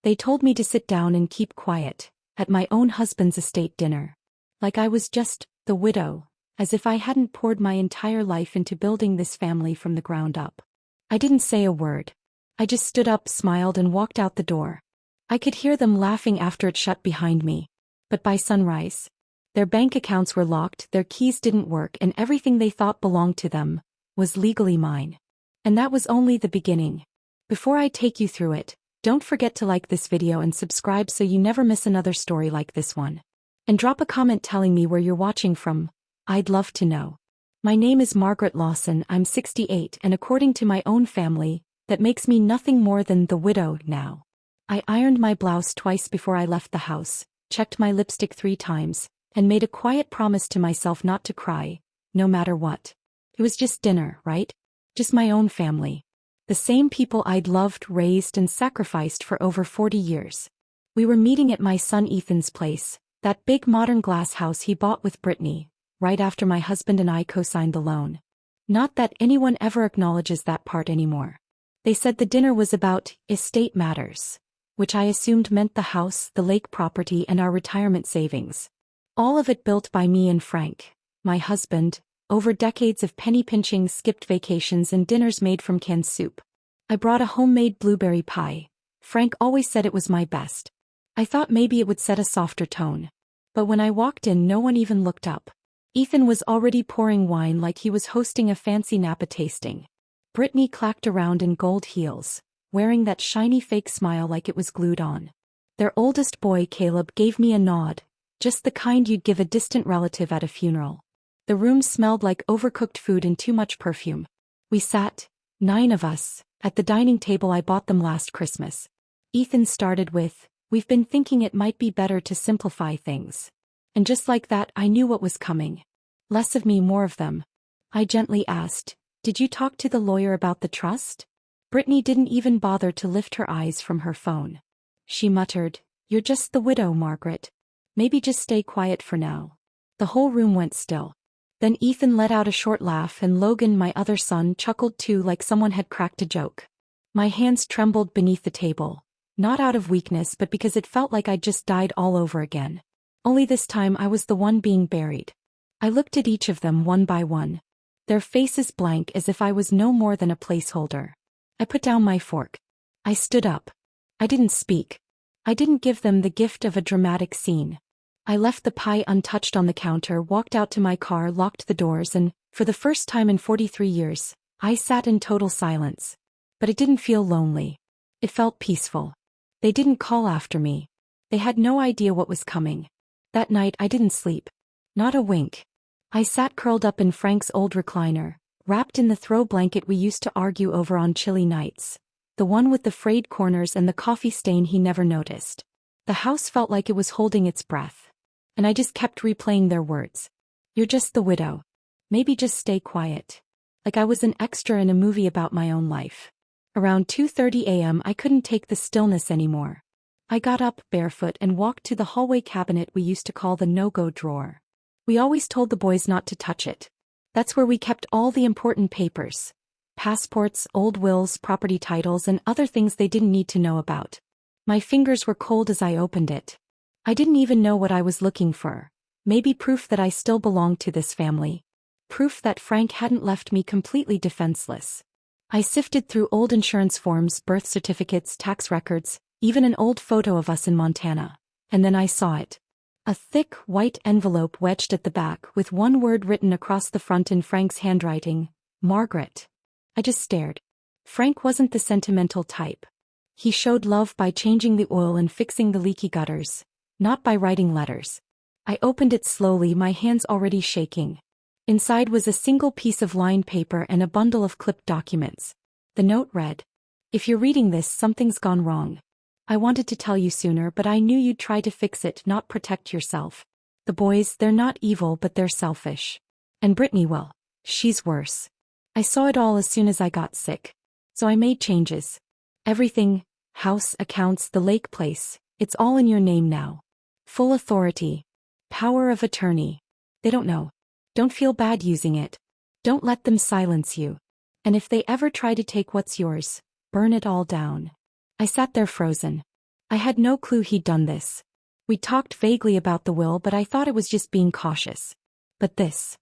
They told me to sit down and keep quiet, at my own husband's estate dinner. Like I was just the widow, as if I hadn't poured my entire life into building this family from the ground up. I didn't say a word. I just stood up, smiled, and walked out the door. I could hear them laughing after it shut behind me. But by sunrise, their bank accounts were locked, their keys didn't work, and everything they thought belonged to them was legally mine. And that was only the beginning. Before I take you through it, don't forget to like this video and subscribe so you never miss another story like this one. And drop a comment telling me where you're watching from. I'd love to know. My name is Margaret Lawson, I'm 68, and according to my own family, that makes me nothing more than the widow now. I ironed my blouse twice before I left the house, checked my lipstick 3 times, and made a quiet promise to myself not to cry, no matter what. It was just dinner, right? Just my own family. The same people I'd loved, raised, and sacrificed for over 40 years. We were meeting at my son Ethan's place, that big modern glass house he bought with Brittany, right after my husband and I co-signed the loan. Not that anyone ever acknowledges that part anymore. They said the dinner was about estate matters, which I assumed meant the house, the lake property, and our retirement savings. All of it built by me and Frank, my husband, over decades of penny pinching, skipped vacations, and dinners made from canned soup. I brought a homemade blueberry pie. Frank always said it was my best. I thought maybe it would set a softer tone. But when I walked in, no one even looked up. Ethan was already pouring wine like he was hosting a fancy Napa tasting. Brittany clacked around in gold heels, wearing that shiny fake smile like it was glued on. Their oldest boy, Caleb, gave me a nod, just the kind you'd give a distant relative at a funeral. The room smelled like overcooked food and too much perfume. We sat, 9 of us, at the dining table I bought them last Christmas. Ethan started with, "We've been thinking it might be better to simplify things." And just like that, I knew what was coming. Less of me, more of them. I gently asked, "Did you talk to the lawyer about the trust?" Brittany didn't even bother to lift her eyes from her phone. She muttered, "You're just the widow, Margaret. Maybe just stay quiet for now." The whole room went still. Then Ethan let out a short laugh, and Logan, my other son, chuckled too, like someone had cracked a joke. My hands trembled beneath the table, not out of weakness but because it felt like I'd just died all over again. Only this time I was the one being buried. I looked at each of them one by one. Their faces blank, as if I was no more than a placeholder. I put down my fork. I stood up. I didn't speak. I didn't give them the gift of a dramatic scene. I left the pie untouched on the counter, walked out to my car, locked the doors, and, for the first time in 43 years, I sat in total silence. But it didn't feel lonely. It felt peaceful. They didn't call after me. They had no idea what was coming. That night I didn't sleep. Not a wink. I sat curled up in Frank's old recliner, wrapped in the throw blanket we used to argue over on chilly nights. The one with the frayed corners and the coffee stain he never noticed. The house felt like it was holding its breath. And I just kept replaying their words. "You're just the widow. Maybe just stay quiet." Like I was an extra in a movie about my own life. Around 2:30 a.m. I couldn't take the stillness anymore. I got up, barefoot, and walked to the hallway cabinet we used to call the no-go drawer. We always told the boys not to touch it. That's where we kept all the important papers. Passports, old wills, property titles, and other things they didn't need to know about. My fingers were cold as I opened it. I didn't even know what I was looking for. Maybe proof that I still belonged to this family. Proof that Frank hadn't left me completely defenseless. I sifted through old insurance forms, birth certificates, tax records, even an old photo of us in Montana. And then I saw it. A thick, white envelope wedged at the back with one word written across the front in Frank's handwriting, "Margaret." I just stared. Frank wasn't the sentimental type. He showed love by changing the oil and fixing the leaky gutters, not by writing letters. I opened it slowly, my hands already shaking. Inside was a single piece of lined paper and a bundle of clipped documents. The note read, "If you're reading this, something's gone wrong. I wanted to tell you sooner, but I knew you'd try to fix it, not protect yourself. The boys, they're not evil, but they're selfish. And Brittany, well, she's worse. I saw it all as soon as I got sick. So I made changes. Everything, house, accounts, the lake place, it's all in your name now. Full authority. Power of attorney. They don't know. Don't feel bad using it. Don't let them silence you. And if they ever try to take what's yours, burn it all down." I sat there frozen. I had no clue he'd done this. We talked vaguely about the will, but I thought it was just being cautious. But this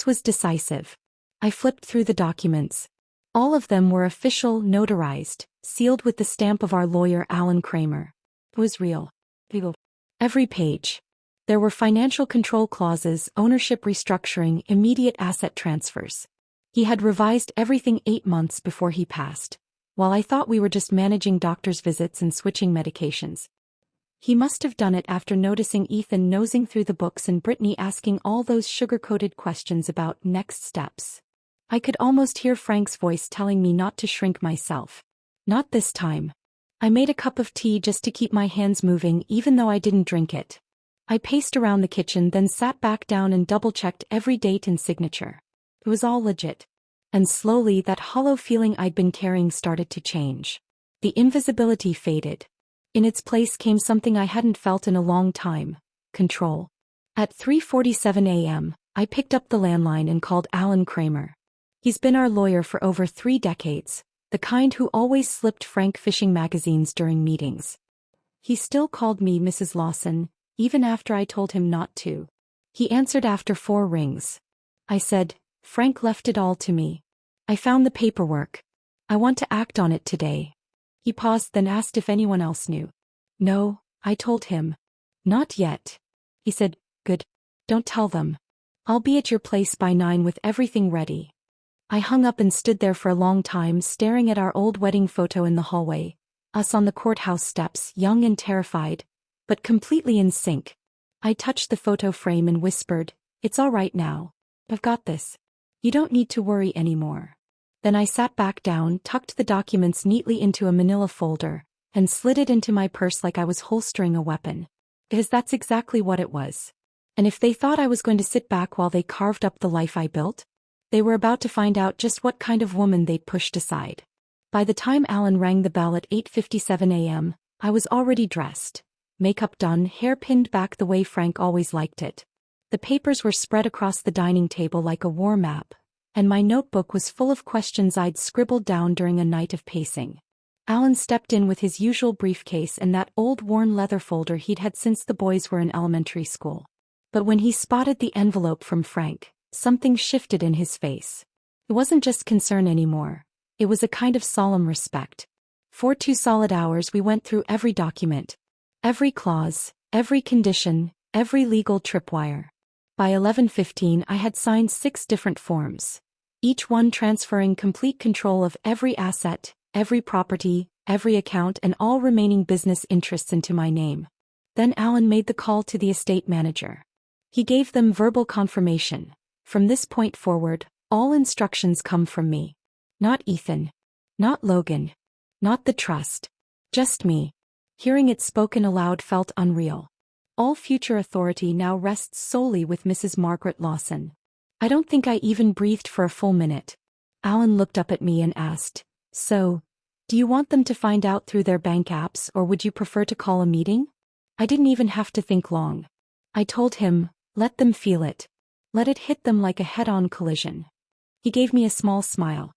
was decisive. I flipped through the documents. All of them were official, notarized, sealed with the stamp of our lawyer Alan Kramer. It was real. Legal. Every page. There were financial control clauses, ownership restructuring, immediate asset transfers. He had revised everything 8 months before he passed, while I thought we were just managing doctor's visits and switching medications. He must have done it after noticing Ethan nosing through the books and Brittany asking all those sugar-coated questions about next steps. I could almost hear Frank's voice telling me not to shrink myself. Not this time. I made a cup of tea just to keep my hands moving even though I didn't drink it. I paced around the kitchen, then sat back down and double-checked every date and signature. It was all legit. And slowly that hollow feeling I'd been carrying started to change. The invisibility faded. In its place came something I hadn't felt in a long time: control. At 3:47 a.m., I picked up the landline and called Alan Kramer. He's been our lawyer for over 3 decades, the kind who always slipped Frank fishing magazines during meetings. He still called me Mrs. Lawson, even after I told him not to. He answered after 4 rings. I said, "Frank left it all to me. I found the paperwork. I want to act on it today." He paused, then asked if anyone else knew. "No," I told him. "Not yet." He said, "Good. Don't tell them. I'll be at your place by 9 with everything ready." I hung up and stood there for a long time staring at our old wedding photo in the hallway, us on the courthouse steps, young and terrified, but completely in sync. I touched the photo frame and whispered, "It's all right now. I've got this. You don't need to worry anymore." Then I sat back down, tucked the documents neatly into a manila folder, and slid it into my purse like I was holstering a weapon. Because that's exactly what it was. And if they thought I was going to sit back while they carved up the life I built, they were about to find out just what kind of woman they'd pushed aside. By the time Alan rang the bell at 8:57 a.m., I was already dressed. Makeup done, hair pinned back the way Frank always liked it. The papers were spread across the dining table like a war map, and my notebook was full of questions I'd scribbled down during a night of pacing. Alan stepped in with his usual briefcase and that old worn leather folder he'd had since the boys were in elementary school. But when he spotted the envelope from Frank, something shifted in his face. It wasn't just concern anymore. It was a kind of solemn respect. For 2 solid hours we went through every document. Every clause, every condition, every legal tripwire. By 11:15 I had signed 6 different forms, each one transferring complete control of every asset, every property, every account and all remaining business interests into my name. Then Alan made the call to the estate manager. He gave them verbal confirmation. From this point forward, all instructions come from me. Not Ethan. Not Logan. Not the trust. Just me. Hearing it spoken aloud felt unreal. All future authority now rests solely with Mrs. Margaret Lawson. I don't think I even breathed for a full minute. Alan looked up at me and asked, "So, do you want them to find out through their bank apps or would you prefer to call a meeting?" I didn't even have to think long. I told him, "Let them feel it. Let it hit them like a head-on collision." He gave me a small smile.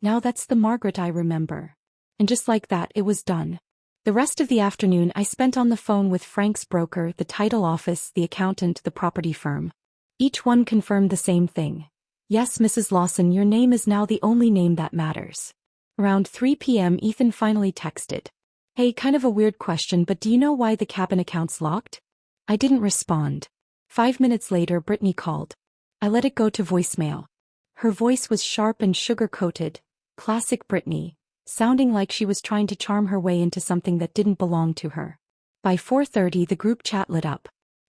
Now that's the Margaret I remember. And just like that, it was done. The rest of the afternoon I spent on the phone with Frank's broker, the title office, the accountant, the property firm. Each one confirmed the same thing. "Yes, Mrs. Lawson, your name is now the only name that matters." Around 3 p.m. Ethan finally texted. "Hey, kind of a weird question, but do you know why the cabin account's locked?" I didn't respond. 5 minutes later Brittany called. I let it go to voicemail. Her voice was sharp and sugar-coated, classic Brittany, sounding like she was trying to charm her way into something that didn't belong to her. By 4:30 the group chat lit up.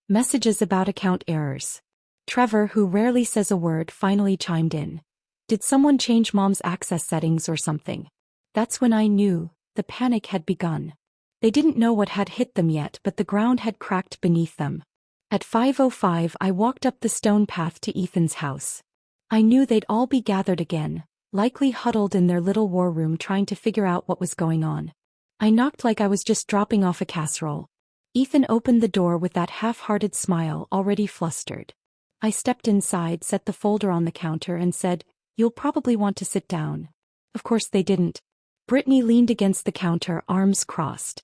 Messages about account errors. Trevor, who rarely says a word, finally chimed in. "Did someone change Mom's access settings or something?" That's when I knew the panic had begun. They didn't know what had hit them yet, but the ground had cracked beneath them. At 5:05 I walked up the stone path to Ethan's house. I knew they'd all be gathered again, likely huddled in their little war room trying to figure out what was going on. I knocked like I was just dropping off a casserole. Ethan opened the door with that half-hearted smile, already flustered. I stepped inside, set the folder on the counter and said, "You'll probably want to sit down." Of course they didn't. Brittany leaned against the counter, arms crossed.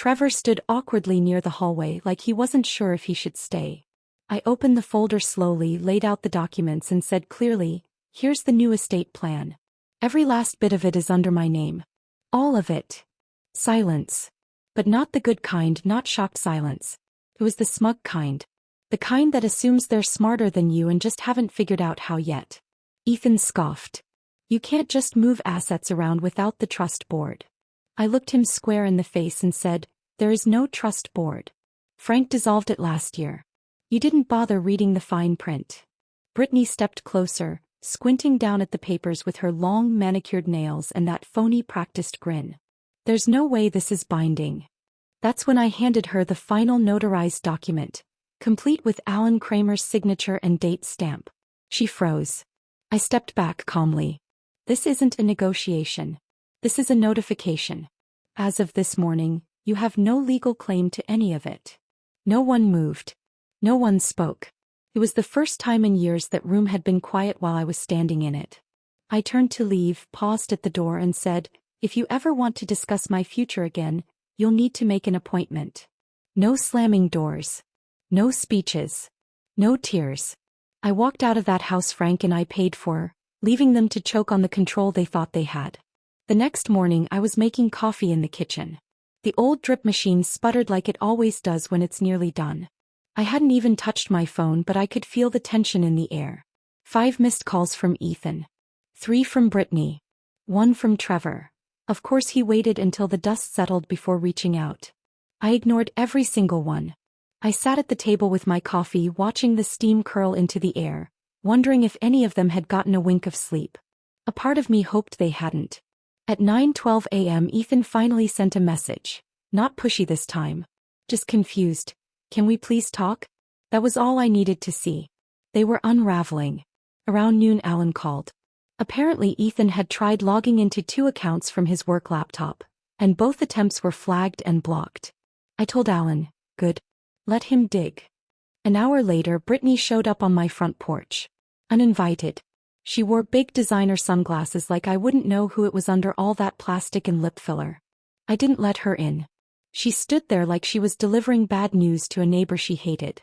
Trevor stood awkwardly near the hallway like he wasn't sure if he should stay. I opened the folder slowly, laid out the documents and said clearly, "Here's the new estate plan. Every last bit of it is under my name. All of it." Silence. But not the good kind, not shocked silence. It was the smug kind. The kind that assumes they're smarter than you and just haven't figured out how yet. Ethan scoffed. "You can't just move assets around without the trust board." I looked him square in the face and said, "There is no trust board. Frank dissolved it last year. You didn't bother reading the fine print." Brittany stepped closer, squinting down at the papers with her long manicured nails and that phony practiced grin. "There's no way this is binding." That's when I handed her the final notarized document, complete with Alan Kramer's signature and date stamp. She froze. I stepped back calmly. "This isn't a negotiation. This is a notification. As of this morning, you have no legal claim to any of it." No one moved. No one spoke. It was the first time in years that room had been quiet while I was standing in it. I turned to leave, paused at the door and said, "If you ever want to discuss my future again, you'll need to make an appointment." No slamming doors. No speeches. No tears. I walked out of that house Frank and I paid for, leaving them to choke on the control they thought they had. The next morning I was making coffee in the kitchen. The old drip machine sputtered like it always does when it's nearly done. I hadn't even touched my phone but I could feel the tension in the air. 5 missed calls from Ethan. 3 from Brittany. 1 from Trevor. Of course he waited until the dust settled before reaching out. I ignored every single one. I sat at the table with my coffee watching the steam curl into the air, wondering if any of them had gotten a wink of sleep. A part of me hoped they hadn't. At 9:12 a.m. Ethan finally sent a message. Not pushy this time. Just confused. "Can we please talk?" That was all I needed to see. They were unraveling. Around noon Alan called. Apparently Ethan had tried logging into 2 accounts from his work laptop, and both attempts were flagged and blocked. I told Alan, "Good. Let him dig." An hour later Brittany showed up on my front porch. Uninvited. She wore big designer sunglasses like I wouldn't know who it was under all that plastic and lip filler. I didn't let her in. She stood there like she was delivering bad news to a neighbor she hated.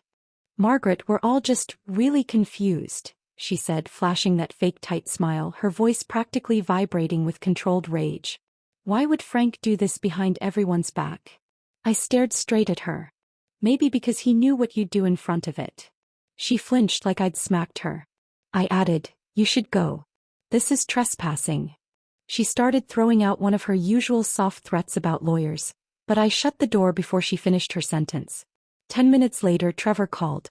"Margaret, we're all just really confused," she said, flashing that fake tight smile, her voice practically vibrating with controlled rage. "Why would Frank do this behind everyone's back?" I stared straight at her. "Maybe because he knew what you'd do in front of it." She flinched like I'd smacked her. I added, "You should go. This is trespassing." She started throwing out one of her usual soft threats about lawyers, but I shut the door before she finished her sentence. 10 minutes later Trevor called.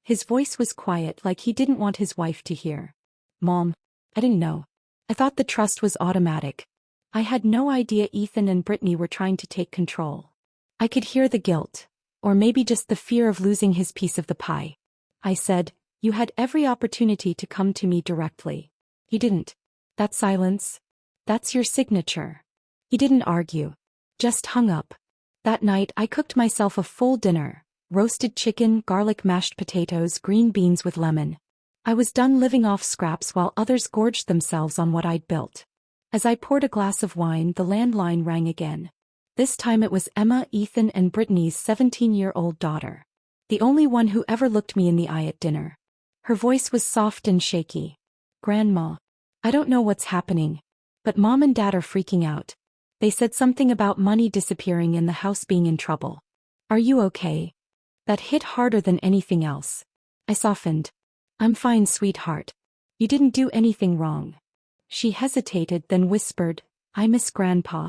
His voice was quiet like he didn't want his wife to hear. "Mom, I didn't know. I thought the trust was automatic. I had no idea Ethan and Brittany were trying to take control." I could hear the guilt, or maybe just the fear of losing his piece of the pie. I said, "You had every opportunity to come to me directly. You didn't. That silence? That's your signature." He didn't argue. Just hung up. That night I cooked myself a full dinner. Roasted chicken, garlic mashed potatoes, green beans with lemon. I was done living off scraps while others gorged themselves on what I'd built. As I poured a glass of wine the landline rang again. This time it was Emma, Ethan and Brittany's 17-year-old daughter. The only one who ever looked me in the eye at dinner. Her voice was soft and shaky. "Grandma, I don't know what's happening, but Mom and Dad are freaking out. They said something about money disappearing and the house being in trouble. Are you okay?" That hit harder than anything else. I softened. "I'm fine, sweetheart. You didn't do anything wrong." She hesitated, then whispered, "I miss Grandpa.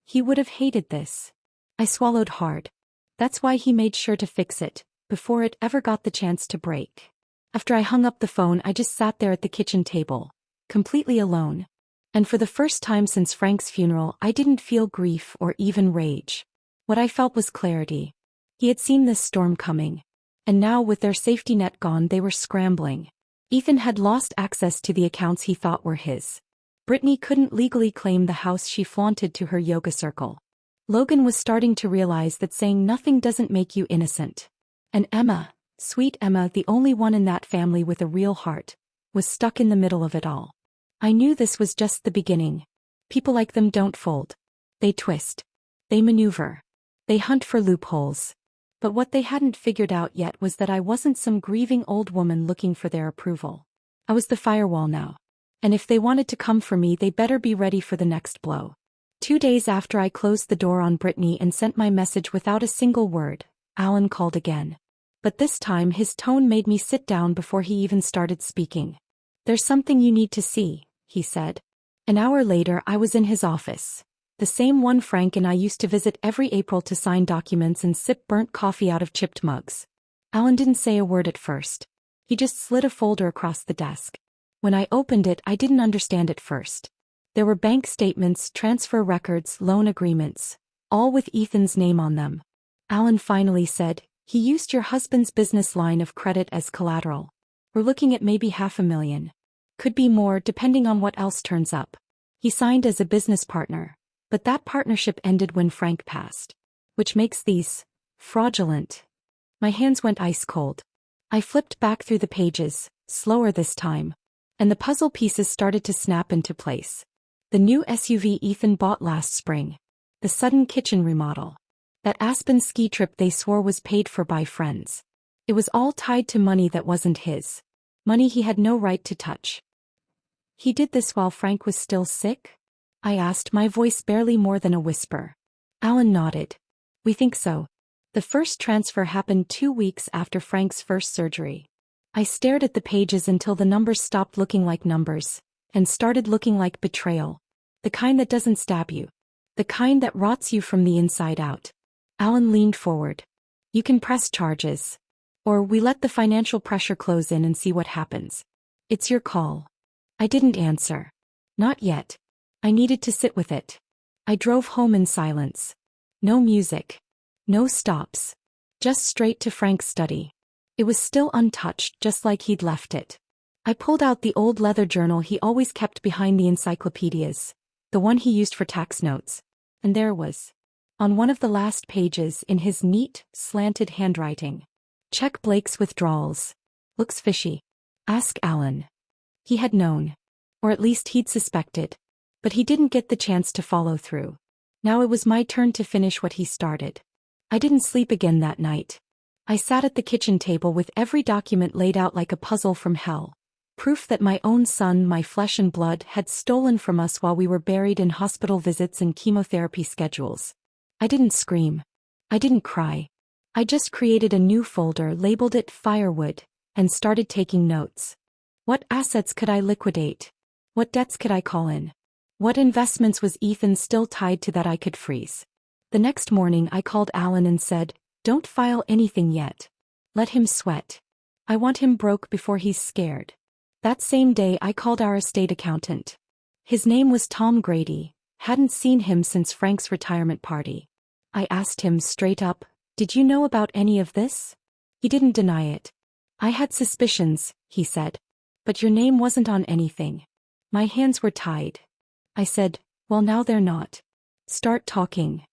He would have hated this." I swallowed hard. That's why he made sure to fix it, before it ever got the chance to break. After I hung up the phone I just sat there at the kitchen table, completely alone. And for the first time since Frank's funeral I didn't feel grief or even rage. What I felt was clarity. He had seen this storm coming. And now with their safety net gone they were scrambling. Ethan had lost access to the accounts he thought were his. Brittany couldn't legally claim the house she flaunted to her yoga circle. Logan was starting to realize that saying nothing doesn't make you innocent. And Emma, sweet Emma, the only one in that family with a real heart, was stuck in the middle of it all. I knew this was just the beginning. People like them don't fold. They twist. They maneuver. They hunt for loopholes. But what they hadn't figured out yet was that I wasn't some grieving old woman looking for their approval. I was the firewall now. And if they wanted to come for me, they better be ready for the next blow. 2 days after I closed the door on Brittany and sent my message without a single word, Alan called again. But this time his tone made me sit down before he even started speaking. "There's something you need to see," he said. An hour later I was in his office. The same one Frank and I used to visit every April to sign documents and sip burnt coffee out of chipped mugs. Alan didn't say a word at first. He just slid a folder across the desk. When I opened it, I didn't understand at first. There were bank statements, transfer records, loan agreements, all with Ethan's name on them. Alan finally said, "He used your husband's business line of credit as collateral. We're looking at maybe $500,000. Could be more depending on what else turns up. He signed as a business partner, but that partnership ended when Frank passed. Which makes these fraudulent." My hands went ice cold. I flipped back through the pages, slower this time, and the puzzle pieces started to snap into place. The new SUV Ethan bought last spring. The sudden kitchen remodel. That Aspen ski trip they swore was paid for by friends. It was all tied to money that wasn't his. Money he had no right to touch. "He did this while Frank was still sick?" I asked, my voice barely more than a whisper. Alan nodded. "We think so. The first transfer happened 2 weeks after Frank's first surgery." I stared at the pages until the numbers stopped looking like numbers, and started looking like betrayal. The kind that doesn't stab you. The kind that rots you from the inside out. Alan leaned forward. "You can press charges. Or we let the financial pressure close in and see what happens. It's your call." I didn't answer. Not yet. I needed to sit with it. I drove home in silence. No music. No stops. Just straight to Frank's study. It was still untouched, just like he'd left it. I pulled out the old leather journal he always kept behind the encyclopedias, the one he used for tax notes, and there was, on one of the last pages in his neat, slanted handwriting, "Check Blake's withdrawals. Looks fishy. Ask Alan." He had known. Or at least he'd suspected. But he didn't get the chance to follow through. Now it was my turn to finish what he started. I didn't sleep again that night. I sat at the kitchen table with every document laid out like a puzzle from hell. Proof that my own son, my flesh and blood, had stolen from us while we were buried in hospital visits and chemotherapy schedules. I didn't scream. I didn't cry. I just created a new folder, labeled it Firewood, and started taking notes. What assets could I liquidate? What debts could I call in? What investments was Ethan still tied to that I could freeze? The next morning I called Alan and said, "Don't file anything yet. Let him sweat. I want him broke before he's scared." That same day I called our estate accountant. His name was Tom Grady. Hadn't seen him since Frank's retirement party. I asked him straight up, "Did you know about any of this?" He didn't deny it. "I had suspicions," he said. "But your name wasn't on anything." My hands were tied. I said, "Well, now they're not. Start talking."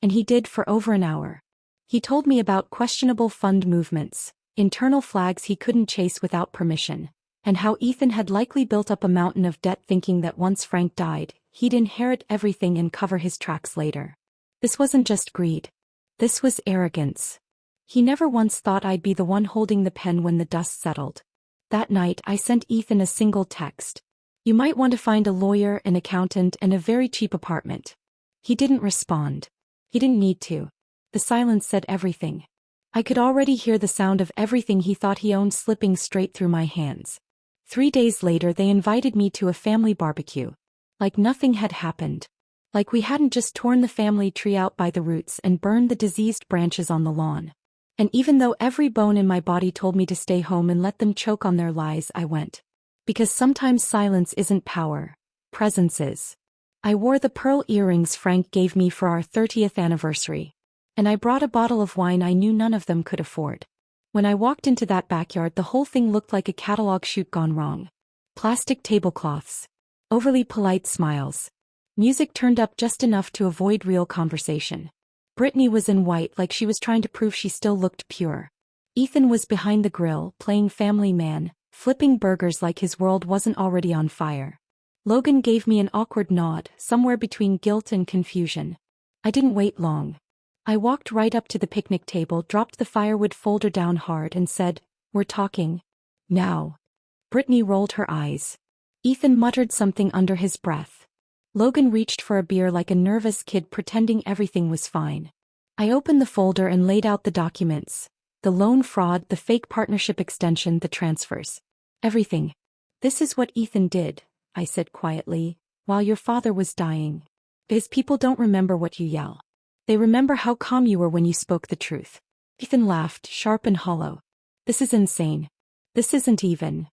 And he did for over an hour. He told me about questionable fund movements, internal flags he couldn't chase without permission, and how Ethan had likely built up a mountain of debt thinking that once Frank died, he'd inherit everything and cover his tracks later. This wasn't just greed. This was arrogance. He never once thought I'd be the one holding the pen when the dust settled. That night I sent Ethan a single text. "You might want to find a lawyer, an accountant, and a very cheap apartment." He didn't respond. He didn't need to. The silence said everything. I could already hear the sound of everything he thought he owned slipping straight through my hands. 3 days later they invited me to a family barbecue. Like nothing had happened. Like we hadn't just torn the family tree out by the roots and burned the diseased branches on the lawn. And even though every bone in my body told me to stay home and let them choke on their lies, I went. Because sometimes silence isn't power. Presence is. I wore the pearl earrings Frank gave me for our 30th anniversary. And I brought a bottle of wine I knew none of them could afford. When I walked into that backyard, the whole thing looked like a catalog shoot gone wrong. Plastic tablecloths. Overly polite smiles. Music turned up just enough to avoid real conversation. Brittany was in white like she was trying to prove she still looked pure. Ethan was behind the grill, playing family man, flipping burgers like his world wasn't already on fire. Logan gave me an awkward nod, somewhere between guilt and confusion. I didn't wait long. I walked right up to the picnic table, dropped the firewood folder down hard and said, "We're talking now." Brittany rolled her eyes. Ethan muttered something under his breath. Logan reached for a beer like a nervous kid, pretending everything was fine. I opened the folder and laid out the documents. The loan fraud, the fake partnership extension, the transfers. Everything. "This is what Ethan did," I said quietly, "while your father was dying. His people don't remember what you yell. They remember how calm you were when you spoke the truth." Ethan laughed, sharp and hollow. "This is insane. This isn't even."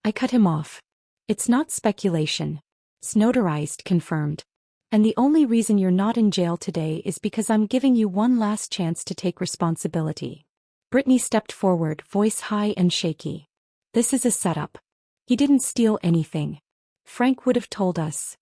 I cut him off. "It's not speculation. It's notarized, confirmed. And the only reason you're not in jail today is because I'm giving you one last chance to take responsibility." Brittany stepped forward, voice high and shaky. "This is a setup. He didn't steal anything. Frank would have told us."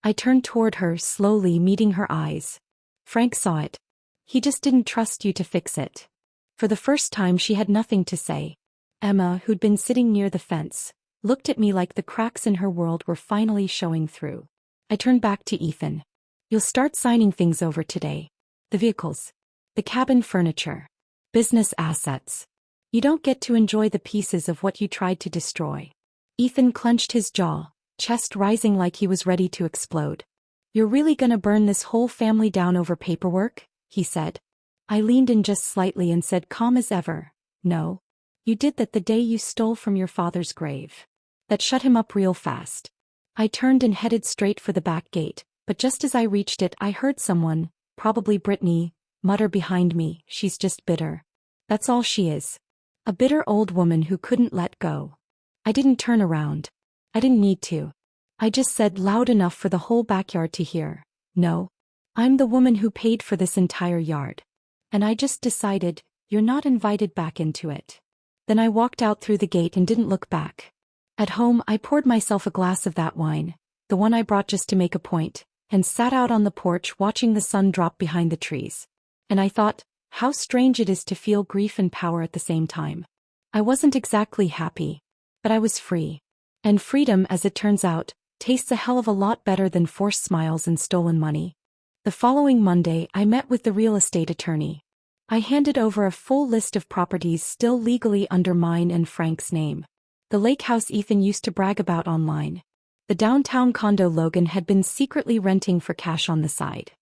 I turned toward her, slowly meeting her eyes. "Frank saw it. He just didn't trust you to fix it." For the first time she had nothing to say. Emma, who'd been sitting near the fence, looked at me like the cracks in her world were finally showing through. I turned back to Ethan. "You'll start signing things over today. The vehicles. The cabin furniture. Business assets. You don't get to enjoy the pieces of what you tried to destroy." Ethan clenched his jaw, chest rising like he was ready to explode. "You're really gonna burn this whole family down over paperwork?" he said. I leaned in just slightly and said, calm as ever, "No. You did that the day you stole from your father's grave. That shut him up real fast." I turned and headed straight for the back gate, but just as I reached it I heard someone, probably Brittany, mutter behind me, "She's just bitter. That's all she is. A bitter old woman who couldn't let go." I didn't turn around. I didn't need to. I just said loud enough for the whole backyard to hear, "No. I'm the woman who paid for this entire yard. And I just decided, you're not invited back into it." Then I walked out through the gate and didn't look back. At home I poured myself a glass of that wine, the one I brought just to make a point, and sat out on the porch watching the sun drop behind the trees. And I thought, how strange it is to feel grief and power at the same time. I wasn't exactly happy, but I was free. And freedom, as it turns out, tastes a hell of a lot better than forced smiles and stolen money. The following Monday I met with the real estate attorney. I handed over a full list of properties still legally under mine and Frank's name. The lake house Ethan used to brag about online. The downtown condo Logan had been secretly renting for cash on the side.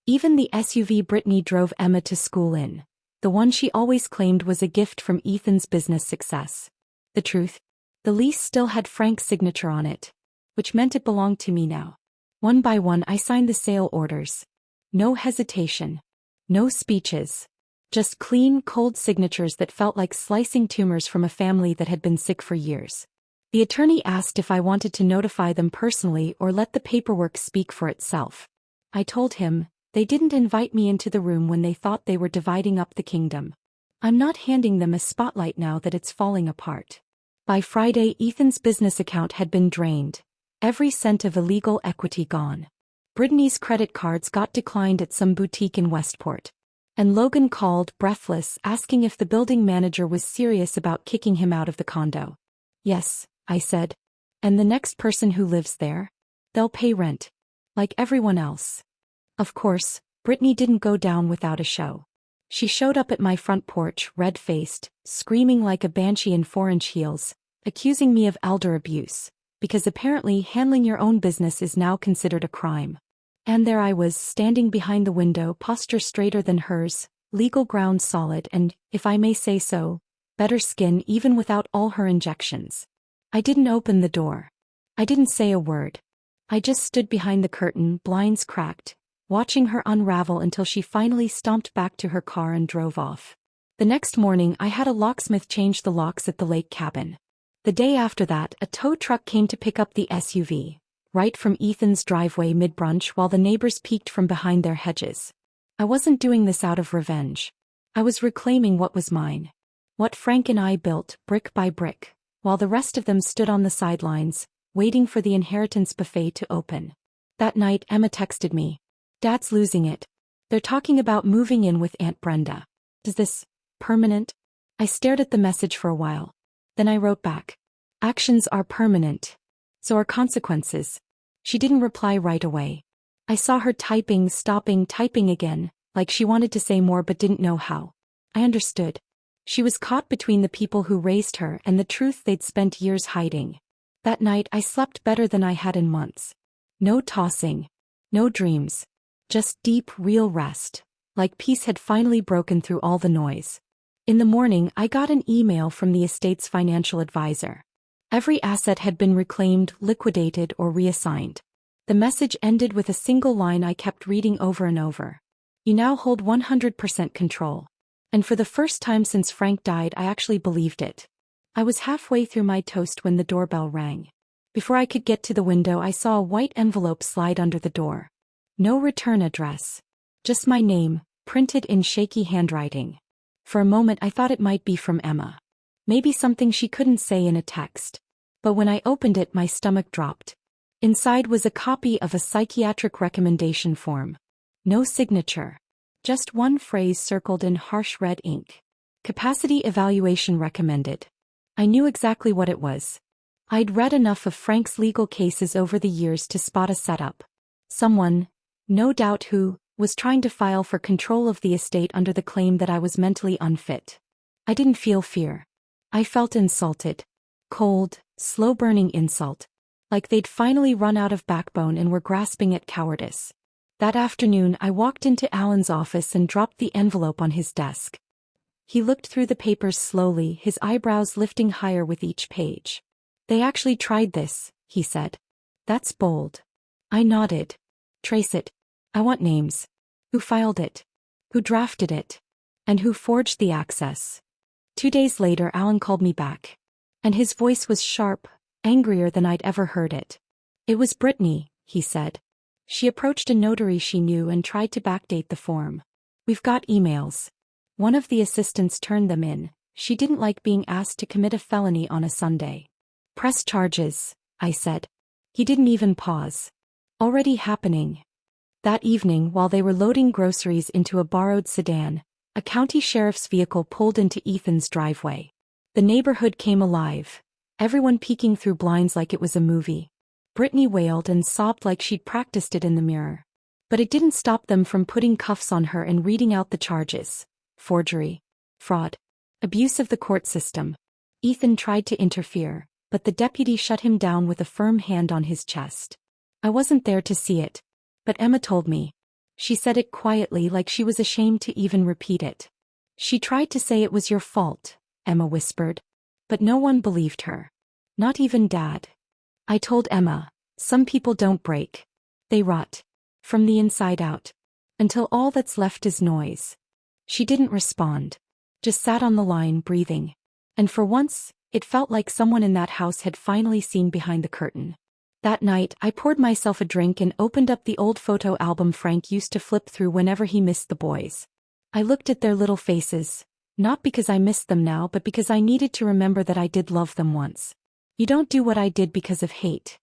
Even the SUV Brittany drove Emma to school in. The one she always claimed was a gift from Ethan's business success. The truth? The lease still had Frank's signature on it, which meant it belonged to me now. One by one I signed the sale orders. No hesitation. No speeches. Just clean, cold signatures that felt like slicing tumors from a family that had been sick for years. The attorney asked if I wanted to notify them personally or let the paperwork speak for itself. I told him, they didn't invite me into the room when they thought they were dividing up the kingdom. I'm not handing them a spotlight now that it's falling apart. By Friday, Ethan's business account had been drained. Every cent of illegal equity gone. Brittany's credit cards got declined at some boutique in Westport. And Logan called, breathless, asking if the building manager was serious about kicking him out of the condo. "Yes," I said. "And the next person who lives there? They'll pay rent. Like everyone else." Of course, Brittany didn't go down without a show. She showed up at my front porch, red-faced, screaming like a banshee in 4-inch heels, accusing me of elder abuse, because apparently handling your own business is now considered a crime. And there I was, standing behind the window, posture straighter than hers, legal ground solid and, if I may say so, better skin even without all her injections. I didn't open the door. I didn't say a word. I just stood behind the curtain, blinds cracked, watching her unravel until she finally stomped back to her car and drove off. The next morning I had a locksmith change the locks at the lake cabin. The day after that, a tow truck came to pick up the SUV. Right from Ethan's driveway mid-brunch while the neighbors peeked from behind their hedges. I wasn't doing this out of revenge. I was reclaiming what was mine. What Frank and I built, brick by brick, while the rest of them stood on the sidelines, waiting for the inheritance buffet to open. That night Emma texted me. "Dad's losing it. They're talking about moving in with Aunt Brenda. Is this permanent?" I stared at the message for a while. Then I wrote back. "Actions are permanent. So are consequences." She didn't reply right away. I saw her typing, stopping, typing again, like she wanted to say more but didn't know how. I understood. She was caught between the people who raised her and the truth they'd spent years hiding. That night I slept better than I had in months. No tossing. No dreams. Just deep, real rest. Like peace had finally broken through all the noise. In the morning I got an email from the estate's financial advisor. Every asset had been reclaimed, liquidated, or reassigned. The message ended with a single line I kept reading over and over. You now hold 100% control. And for the first time since Frank died, I actually believed it. I was halfway through my toast when the doorbell rang. Before I could get to the window, I saw a white envelope slide under the door. No return address. Just my name, printed in shaky handwriting. For a moment I thought it might be from Emma. Maybe something she couldn't say in a text. But when I opened it, my stomach dropped. Inside was a copy of a psychiatric recommendation form. No signature. Just one phrase circled in harsh red ink. Capacity evaluation recommended. I knew exactly what it was. I'd read enough of Frank's legal cases over the years to spot a setup. Someone, no doubt who, was trying to file for control of the estate under the claim that I was mentally unfit. I didn't feel fear. I felt insulted. Cold, slow-burning insult. Like they'd finally run out of backbone and were grasping at cowardice. That afternoon I walked into Alan's office and dropped the envelope on his desk. He looked through the papers slowly, his eyebrows lifting higher with each page. They actually tried this, he said. That's bold. I nodded. Trace it. I want names. Who filed it? Who drafted it? And who forged the access? 2 days later Alan called me back. And his voice was sharp, angrier than I'd ever heard it. It was Brittany, he said. She approached a notary she knew and tried to backdate the form. We've got emails. One of the assistants turned them in. She didn't like being asked to commit a felony on a Sunday. Press charges, I said. He didn't even pause. Already happening. That evening, while they were loading groceries into a borrowed sedan, a county sheriff's vehicle pulled into Ethan's driveway. The neighborhood came alive. Everyone peeking through blinds like it was a movie. Brittany wailed and sobbed like she'd practiced it in the mirror. But it didn't stop them from putting cuffs on her and reading out the charges. Forgery. Fraud. Abuse of the court system. Ethan tried to interfere, but the deputy shut him down with a firm hand on his chest. I wasn't there to see it. But Emma told me. She said it quietly like she was ashamed to even repeat it. She tried to say it was your fault, Emma whispered. But no one believed her. Not even Dad. I told Emma, some people don't break. They rot. From the inside out. Until all that's left is noise. She didn't respond. Just sat on the line breathing. And for once, it felt like someone in that house had finally seen behind the curtain. That night, I poured myself a drink and opened up the old photo album Frank used to flip through whenever he missed the boys. I looked at their little faces, not because I missed them now but because I needed to remember that I did love them once. You don't do what I did because of hate.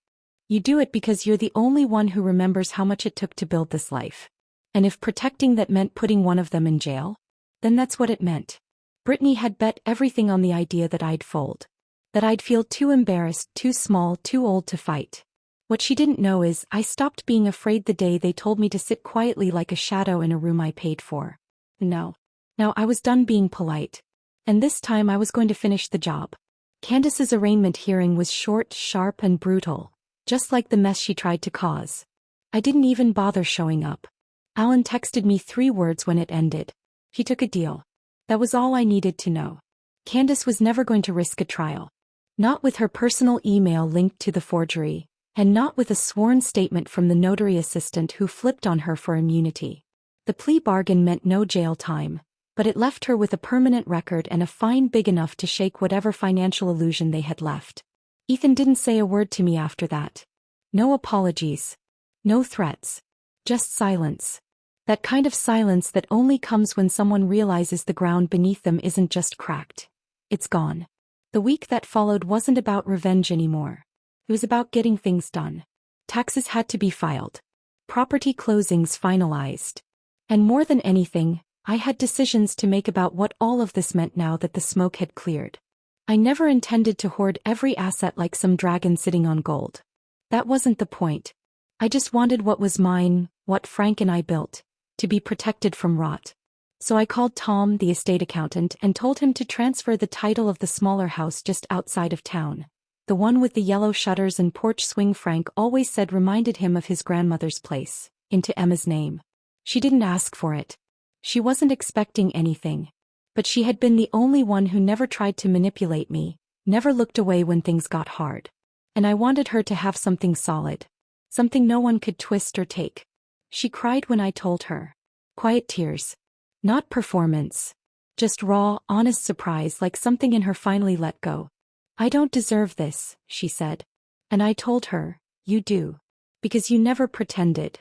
You do it because you're the only one who remembers how much it took to build this life. And if protecting that meant putting one of them in jail, then that's what it meant. Brittany had bet everything on the idea that I'd fold. That I'd feel too embarrassed, too small, too old to fight. What she didn't know is I stopped being afraid the day they told me to sit quietly like a shadow in a room I paid for. No. Now I was done being polite. And this time I was going to finish the job. Candace's arraignment hearing was short, sharp, and brutal, just like the mess she tried to cause. I didn't even bother showing up. Alan texted me 3 words when it ended. He took a deal. That was all I needed to know. Candace was never going to risk a trial. Not with her personal email linked to the forgery. And not with a sworn statement from the notary assistant who flipped on her for immunity. The plea bargain meant no jail time, but it left her with a permanent record and a fine big enough to shake whatever financial illusion they had left. Ethan didn't say a word to me after that. No apologies. No threats. Just silence. That kind of silence that only comes when someone realizes the ground beneath them isn't just cracked. It's gone. The week that followed wasn't about revenge anymore. It was about getting things done. Taxes had to be filed. Property closings finalized. And more than anything, I had decisions to make about what all of this meant now that the smoke had cleared. I never intended to hoard every asset like some dragon sitting on gold. That wasn't the point. I just wanted what was mine, what Frank and I built, to be protected from rot. So I called Tom, the estate accountant, and told him to transfer the title of the smaller house just outside of town. The one with the yellow shutters and porch swing Frank always said reminded him of his grandmother's place, into Emma's name. She didn't ask for it. She wasn't expecting anything. But she had been the only one who never tried to manipulate me, never looked away when things got hard. And I wanted her to have something solid. Something no one could twist or take. She cried when I told her. Quiet tears. Not performance. Just raw, honest surprise, like something in her finally let go. I don't deserve this, she said. And I told her, you do. Because you never pretended.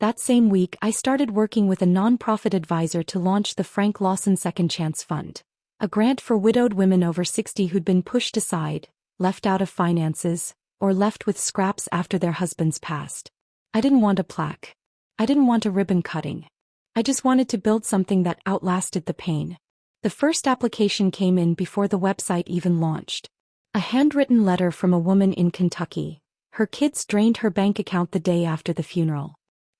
That same week I started working with a non-profit advisor to launch the Frank Lawson Second Chance Fund. A grant for widowed women over 60 who'd been pushed aside, left out of finances, or left with scraps after their husbands passed. I didn't want a plaque. I didn't want a ribbon cutting. I just wanted to build something that outlasted the pain. The first application came in before the website even launched. A handwritten letter from a woman in Kentucky. Her kids drained her bank account the day after the funeral.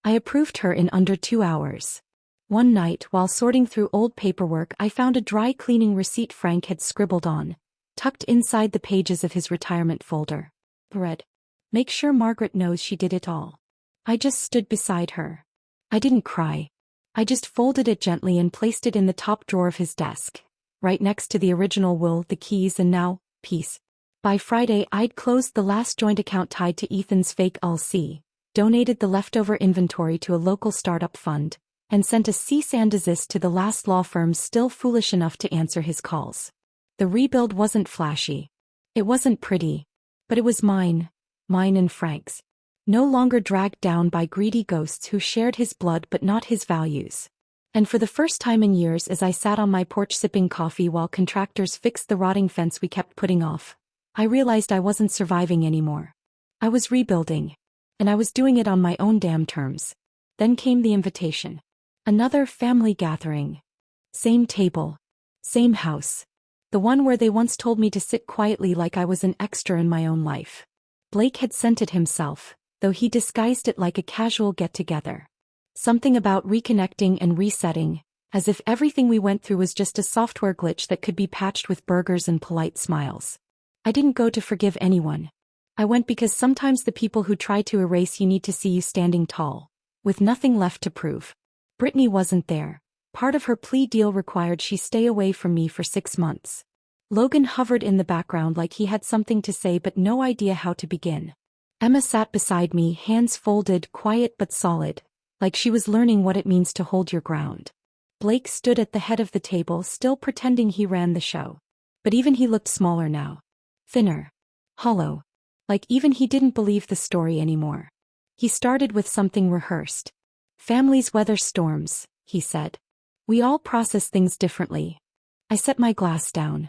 I approved her in under 2 hours. One night, while sorting through old paperwork, I found a dry cleaning receipt Frank had scribbled on, tucked inside the pages of his retirement folder. Read. Make sure Margaret knows she did it all. I just stood beside her. I didn't cry. I just folded it gently and placed it in the top drawer of his desk, right next to the original will, the keys, and now, peace. By Friday I'd closed the last joint account tied to Ethan's fake LLC, donated the leftover inventory to a local startup fund, and sent a cease and desist to the last law firms still foolish enough to answer his calls. The rebuild wasn't flashy. It wasn't pretty. But it was mine and Frank's. No longer dragged down by greedy ghosts who shared his blood but not his values. And for the first time in years, as I sat on my porch sipping coffee while contractors fixed the rotting fence we kept putting off, I realized I wasn't surviving anymore. I was rebuilding. And I was doing it on my own damn terms. Then came the invitation. Another family gathering. Same table. Same house. The one where they once told me to sit quietly like I was an extra in my own life. Blake had sent it himself, though he disguised it like a casual get-together. Something about reconnecting and resetting, as if everything we went through was just a software glitch that could be patched with burgers and polite smiles. I didn't go to forgive anyone. I went because sometimes the people who try to erase you need to see you standing tall, with nothing left to prove. Brittany wasn't there. Part of her plea deal required she stay away from me for 6 months. Logan hovered in the background like he had something to say but no idea how to begin. Emma sat beside me, hands folded, quiet but solid, like she was learning what it means to hold your ground. Blake stood at the head of the table, still pretending he ran the show. But even he looked smaller now. Thinner. Hollow. Like even he didn't believe the story anymore. He started with something rehearsed. Families weather storms, he said. We all process things differently. I set my glass down.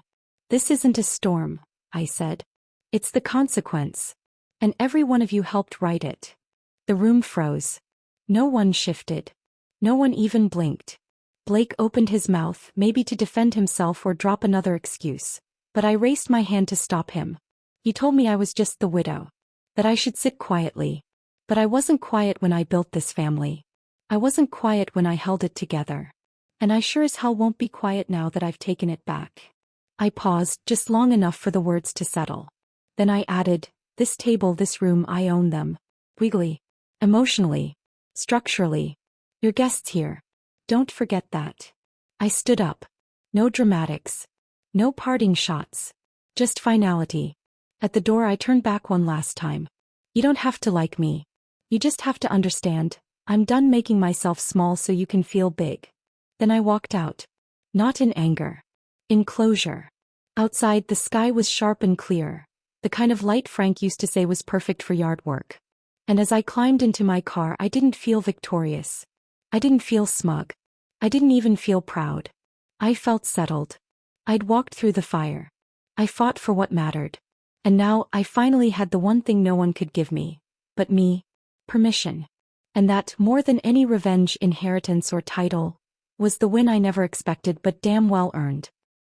This isn't a storm, I said. It's the consequence. And every one of you helped write it. The room froze. No one shifted. No one even blinked. Blake opened his mouth, maybe to defend himself or drop another excuse. But I raised my hand to stop him. He told me I was just the widow. That I should sit quietly. But I wasn't quiet when I built this family. I wasn't quiet when I held it together. And I sure as hell won't be quiet now that I've taken it back. I paused, just long enough for the words to settle. Then I added, this table, this room, I own them. Legally. Emotionally. Structurally. Your guests here. Don't forget that. I stood up. No dramatics. No parting shots. Just finality. At the door I turned back one last time. You don't have to like me. You just have to understand. I'm done making myself small so you can feel big. Then I walked out. Not in anger. In closure. Outside the sky was sharp and clear. The kind of light Frank used to say was perfect for yard work. And as I climbed into my car I didn't feel victorious. I didn't feel smug. I didn't even feel proud. I felt settled. I'd walked through the fire. I fought for what mattered. And now I finally had the one thing no one could give me. But me. Permission. And that, more than any revenge, inheritance, or title, was the win I never expected but damn well earned.